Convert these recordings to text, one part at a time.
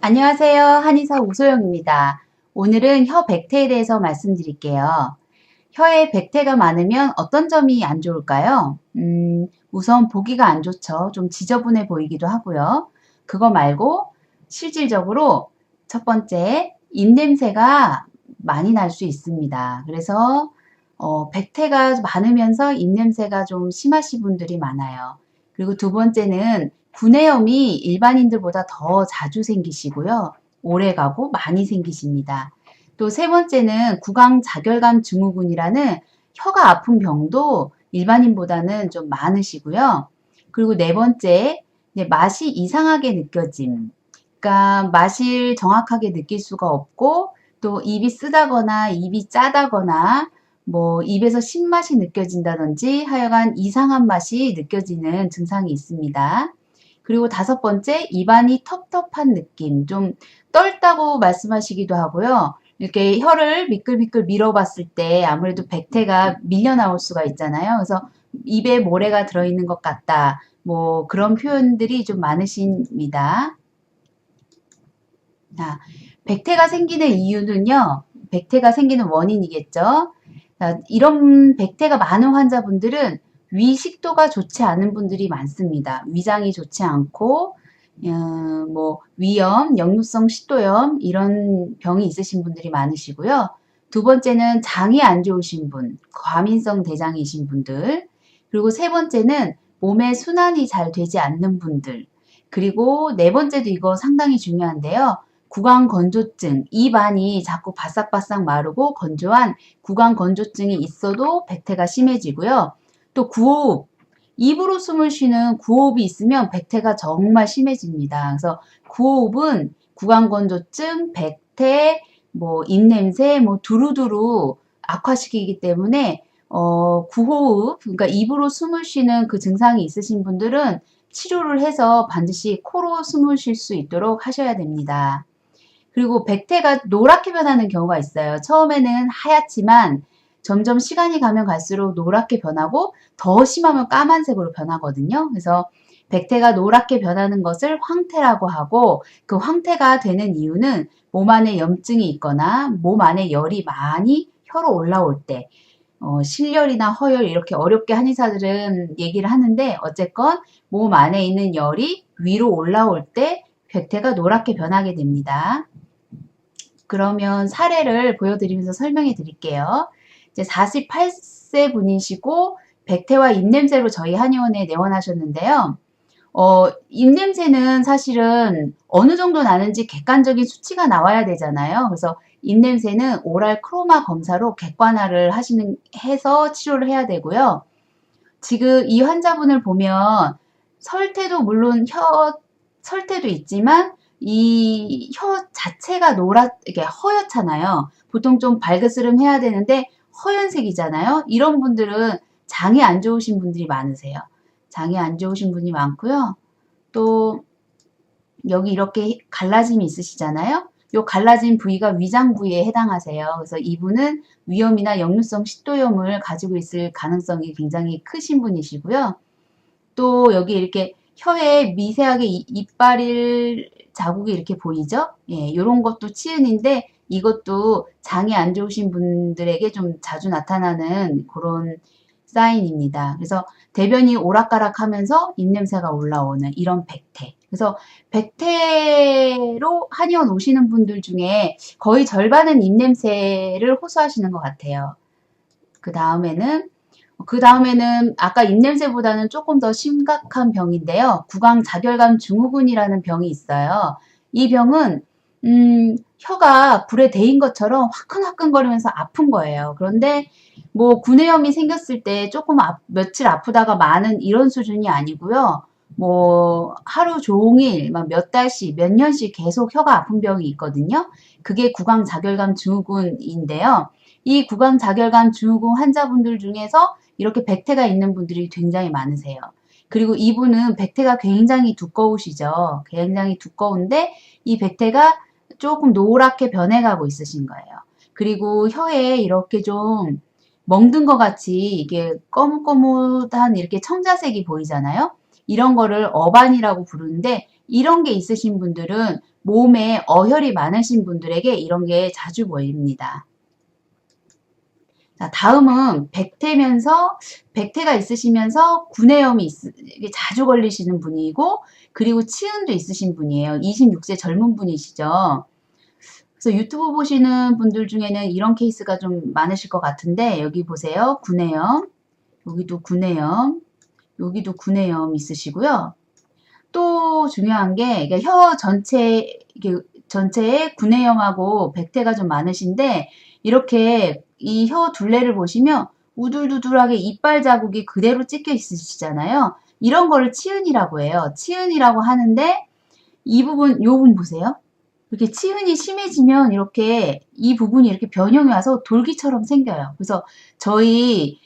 안녕하세요. 한의사 우소영입니다. 오늘은 혀 백태에 대해서 말씀드릴게요. 혀에 백태가 많으면 어떤 점이 안 좋을까요? 우선 보기가 안 좋죠. 좀 지저분해 보이기도 하고요. 그거 말고 실질적으로 첫 번째, 입냄새가 많이 날 수 있습니다. 그래서 백태가 많으면서 입냄새가 좀 심하신 분들이 많아요. 그리고 두 번째는 구내염이 일반인들보다 더 자주 생기시고요. 오래가고 많이 생기십니다. 또 세 번째는 구강자결감 증후군이라는 혀가 아픈 병도 일반인보다는 좀 많으시고요. 그리고 네 번째, 맛이 이상하게 느껴짐. 그러니까 맛을 정확하게 느낄 수가 없고 또 입이 쓰다거나 입이 짜다거나 뭐 입에서 신맛이 느껴진다든지 하여간 이상한 맛이 느껴지는 증상이 있습니다. 그리고 다섯 번째, 입안이 텁텁한 느낌, 좀 떨다고 말씀하시기도 하고요. 이렇게 혀를 미끌미끌 밀어봤을 때 아무래도 백태가 밀려 나올 수가 있잖아요. 그래서 입에 모래가 들어있는 것 같다. 뭐 그런 표현들이 좀 많으십니다. 자, 백태가 생기는 이유는요. 백태가 생기는 원인이겠죠. 자, 이런 백태가 많은 환자분들은 위식도가 좋지 않은 분들이 많습니다. 위장이 좋지 않고 뭐 위염, 역류성 식도염 이런 병이 있으신 분들이 많으시고요. 두 번째는 장이 안 좋으신 분, 과민성 대장이신 분들, 그리고 세 번째는 몸의 순환이 잘 되지 않는 분들, 그리고 네 번째도 이거 상당히 중요한데요. 구강건조증, 입 안이 자꾸 바싹바싹 마르고 건조한 구강건조증이 있어도 백태가 심해지고요. 또 구호흡, 입으로 숨을 쉬는 구호흡이 있으면 백태가 정말 심해집니다. 그래서 구호흡은 구강건조증, 백태, 뭐 입냄새, 뭐 두루두루 악화시키기 때문에 구호흡, 그러니까 입으로 숨을 쉬는 그 증상이 있으신 분들은 치료를 해서 반드시 코로 숨을 쉴 수 있도록 하셔야 됩니다. 그리고 백태가 노랗게 변하는 경우가 있어요. 처음에는 하얗지만 점점 시간이 가면 갈수록 노랗게 변하고 더 심하면 까만색으로 변하거든요. 그래서 백태가 노랗게 변하는 것을 황태라고 하고 그 황태가 되는 이유는 몸 안에 염증이 있거나 몸 안에 열이 많이 혀로 올라올 때 실열이나 허열 이렇게 어렵게 한의사들은 얘기를 하는데 어쨌건 몸 안에 있는 열이 위로 올라올 때 백태가 노랗게 변하게 됩니다. 그러면 사례를 보여드리면서 설명해 드릴게요. 이제 48세 분이시고 백태와 입냄새로 저희 한의원에 내원하셨는데요. 입냄새는 사실은 어느 정도 나는지 객관적인 수치가 나와야 되잖아요. 그래서 입냄새는 오랄 크로마 검사로 객관화를 해서 치료를 해야 되고요. 지금 이 환자분을 보면 설태도 물론 설태도 있지만 이 혀 자체가 이게 허옇잖아요. 보통 좀 발그스름 해야 되는데 허연색이잖아요. 이런 분들은 장이 안 좋으신 분들이 많으세요. 장이 안 좋으신 분이 많고요. 또 여기 이렇게 갈라짐이 있으시잖아요. 요 갈라진 부위가 위장 부위에 해당하세요. 그래서 이분은 위염이나 역류성 식도염을 가지고 있을 가능성이 굉장히 크신 분이시고요. 또 여기 이렇게 혀에 미세하게 이빨 자국이 이렇게 보이죠? 예, 요런 것도 치은인데 이것도 장이 안 좋으신 분들에게 좀 자주 나타나는 그런 사인입니다. 그래서 대변이 오락가락하면서 입냄새가 올라오는 이런 백태. 그래서 백태로 한의원 오시는 분들 중에 거의 절반은 입냄새를 호소하시는 것 같아요. 그 다음에는 아까 입냄새보다는 조금 더 심각한 병인데요. 구강자결감 증후군이라는 병이 있어요. 이 병은 혀가 불에 데인 것처럼 화끈화끈거리면서 아픈 거예요. 그런데 뭐 구내염이 생겼을 때 조금 며칠 아프다가 많은 이런 수준이 아니고요. 뭐 하루 종일 막 몇 달씩 몇 년씩 계속 혀가 아픈 병이 있거든요. 그게 구강자결감 증후군인데요. 이 구강자결감 증후군 환자분들 중에서 이렇게 백태가 있는 분들이 굉장히 많으세요. 그리고 이분은 백태가 굉장히 두꺼우시죠. 굉장히 두꺼운데 이 백태가 조금 노랗게 변해가고 있으신 거예요. 그리고 혀에 이렇게 좀 멍든 것 같이 이게 거뭇거뭇한 이렇게 청자색이 보이잖아요. 이런 거를 어반이라고 부르는데 이런 게 있으신 분들은 몸에 어혈이 많으신 분들에게 이런 게 자주 보입니다. 자, 다음은 백태가 있으시면서 구내염이 자주 걸리시는 분이고, 그리고 치은도 있으신 분이에요. 26세 젊은 분이시죠. 그래서 유튜브 보시는 분들 중에는 이런 케이스가 좀 많으실 것 같은데, 여기 보세요. 구내염, 여기도 구내염, 여기도 구내염 있으시고요. 또 중요한 게 이게 혀 전체에 구내염하고 백태가 좀 많으신데, 이렇게 이 혀 둘레를 보시면 우둘두둘하게 이빨 자국이 그대로 찍혀 있으시잖아요. 이런 거를 치은이라고 해요. 치은이라고 하는데, 요 부분 보세요. 이렇게 치은이 심해지면 이렇게 이 부분이 이렇게 변형이 와서 돌기처럼 생겨요. 그래서 저희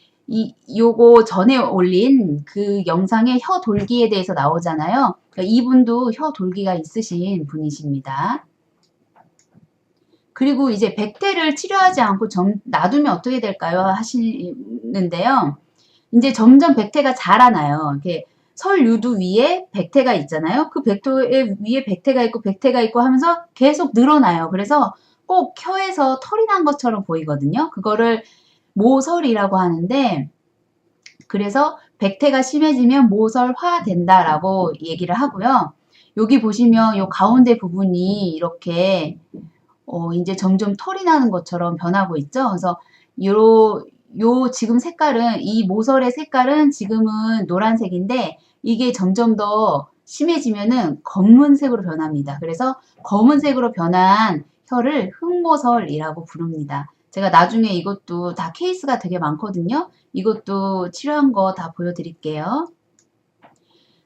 요거 전에 올린 그 영상에 혀 돌기에 대해서 나오잖아요. 그러니까 이분도 혀 돌기가 있으신 분이십니다. 그리고 이제 백태를 치료하지 않고 놔두면 어떻게 될까요? 하시는데요. 이제 점점 백태가 자라나요. 이렇게 설유두 위에 백태가 있잖아요. 그 백태 위에 백태가 있고 하면서 계속 늘어나요. 그래서 꼭 혀에서 털이 난 것처럼 보이거든요. 그거를 모설이라고 하는데, 그래서 백태가 심해지면 모설화된다라고 얘기를 하고요. 여기 보시면 요 가운데 부분이 이렇게 이제 점점 털이 나는 것처럼 변하고 있죠. 그래서 요 지금 색깔은, 이 모설의 색깔은 지금은 노란색인데, 이게 점점 더 심해지면은 검은색으로 변합니다. 그래서 검은색으로 변한 혀를 흑모설이라고 부릅니다. 제가 나중에 이것도 다 케이스가 되게 많거든요. 이것도 치료한 거 다 보여드릴게요.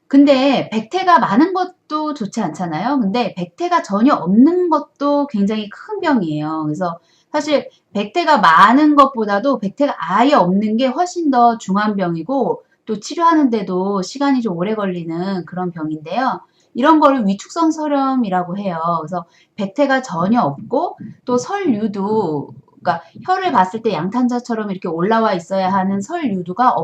근데 백태가 많은 것도 좋지 않잖아요. 근데 백태가 전혀 없는 것도 굉장히 큰 병이에요. 그래서 사실 백태가 많은 것보다도 백태가 아예 없는 게 훨씬 더 중한 병이고, 또 치료하는데도 시간이 좀 오래 걸리는 그런 병인데요. 이런 거를 위축성 설염이라고 해요. 그래서 백태가 전혀 없고, 또 설유도, 그러니까 혀를 봤을 때 양탄자처럼 이렇게 올라와 있어야 하는 설유두가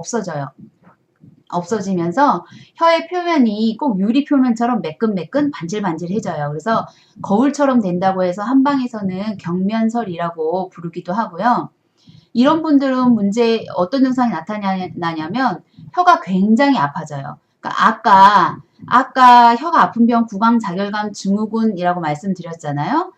없어지면서 혀의 표면이 꼭 유리 표면처럼 매끈매끈 반질반질해져요. 그래서 거울처럼 된다고 해서 한방에서는 경면설이라고 부르기도 하고요. 이런 분들은 어떤 증상이 나타나냐면 혀가 굉장히 아파져요. 그러니까 아까 혀가 아픈 병 구강자결감 증후군이라고 말씀드렸잖아요.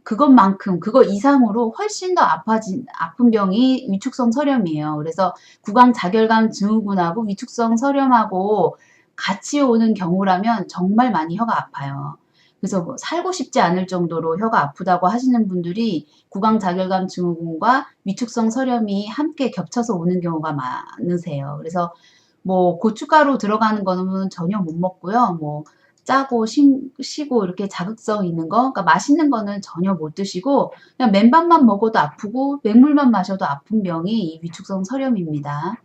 그것만큼, 그거 이상으로 훨씬 더 아픈 병이 위축성 설염이에요. 그래서 구강자결감 증후군하고 위축성 설염하고 같이 오는 경우라면 정말 많이 혀가 아파요. 그래서 뭐 살고 싶지 않을 정도로 혀가 아프다고 하시는 분들이 구강자결감 증후군과 위축성 설염이 함께 겹쳐서 오는 경우가 많으세요. 그래서 뭐 고춧가루 들어가는 거는 전혀 못 먹고요. 뭐 짜고 시고 이렇게 자극성 있는 거, 그러니까 맛있는 거는 전혀 못 드시고 그냥 맨밥만 먹어도 아프고 맹물만 마셔도 아픈 병이 이 위축성 설염입니다.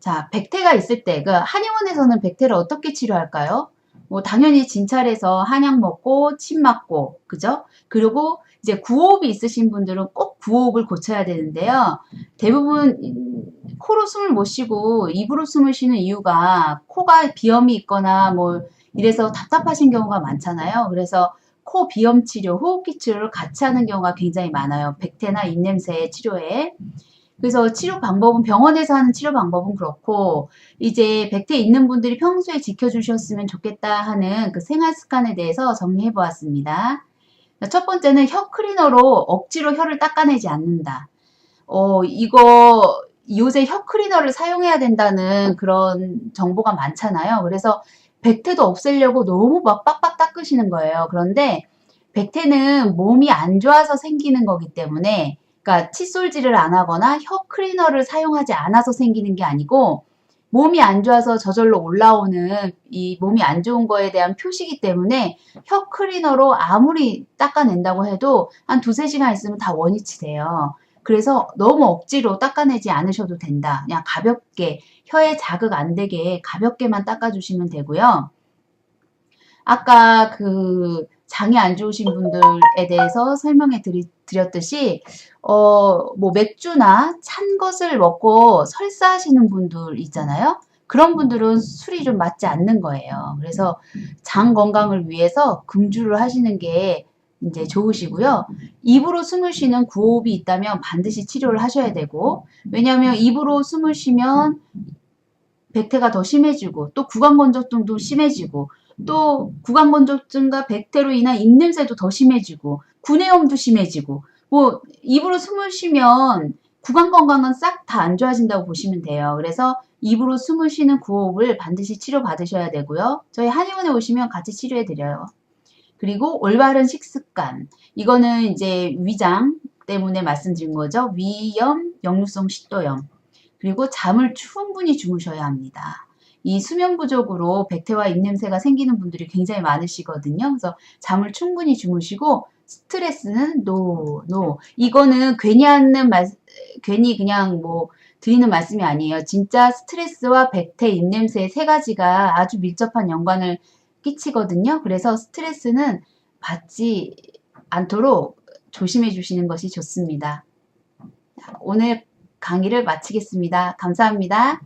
자, 백태가 있을 때 그 한의원에서는 백태를 어떻게 치료할까요? 뭐 당연히 진찰해서 한약 먹고 침 맞고, 그죠? 그리고 이제 구호흡이 있으신 분들은 꼭 구호흡을 고쳐야 되는데요. 대부분 코로 숨을 못 쉬고 입으로 숨을 쉬는 이유가 코가 비염이 있거나 뭐 이래서 답답하신 경우가 많잖아요. 그래서 코 비염 치료, 호흡기 치료를 같이 하는 경우가 굉장히 많아요. 백태나 입냄새 치료에. 그래서 병원에서 하는 치료 방법은 그렇고, 이제 백태 있는 분들이 평소에 지켜주셨으면 좋겠다 하는 그 생활 습관에 대해서 정리해 보았습니다. 첫 번째는 혀 클리너로 억지로 혀를 닦아내지 않는다. 이거 요새 혀 클리너를 사용해야 된다는 그런 정보가 많잖아요. 그래서 백태도 없애려고 너무 막 빡빡 닦으시는 거예요. 그런데 백태는 몸이 안 좋아서 생기는 거기 때문에, 그러니까 칫솔질을 안 하거나 혀 클리너를 사용하지 않아서 생기는 게 아니고, 몸이 안 좋아서 저절로 올라오는 이 몸이 안 좋은 거에 대한 표시이기 때문에 혀 클리너로 아무리 닦아낸다고 해도 한 2-3시간 있으면 다 원위치 돼요. 그래서 너무 억지로 닦아내지 않으셔도 된다. 그냥 가볍게, 혀에 자극 안 되게 가볍게만 닦아주시면 되고요. 아까 그 장이 안 좋으신 분들에 대해서 설명해 드렸듯이, 뭐 맥주나 찬 것을 먹고 설사하시는 분들 있잖아요. 그런 분들은 술이 좀 맞지 않는 거예요. 그래서 장 건강을 위해서 금주를 하시는 게 이제 좋으시고요. 입으로 숨을 쉬는 구호흡이 있다면 반드시 치료를 하셔야 되고, 왜냐하면 입으로 숨을 쉬면 백태가 더 심해지고, 또 구강건조증도 심해지고, 또 구강건조증과 백태로 인한 입냄새도 더 심해지고, 구내염도 심해지고, 뭐 입으로 숨을 쉬면 구강 건강은 싹 다 안 좋아진다고 보시면 돼요. 그래서 입으로 숨을 쉬는 구호흡을 반드시 치료받으셔야 되고요. 저희 한의원에 오시면 같이 치료해 드려요. 그리고 올바른 식습관. 이거는 이제 위장 때문에 말씀드린 거죠. 위염, 역류성 식도염. 그리고 잠을 충분히 주무셔야 합니다. 이 수면 부족으로 백태와 입냄새가 생기는 분들이 굉장히 많으시거든요. 그래서 잠을 충분히 주무시고 스트레스는 노. 이거는 괜히 그냥 뭐 드리는 말씀이 아니에요. 진짜 스트레스와 백태, 입냄새 세 가지가 아주 밀접한 연관을 끼치거든요. 그래서 스트레스는 받지 않도록 조심해 주시는 것이 좋습니다. 오늘 강의를 마치겠습니다. 감사합니다.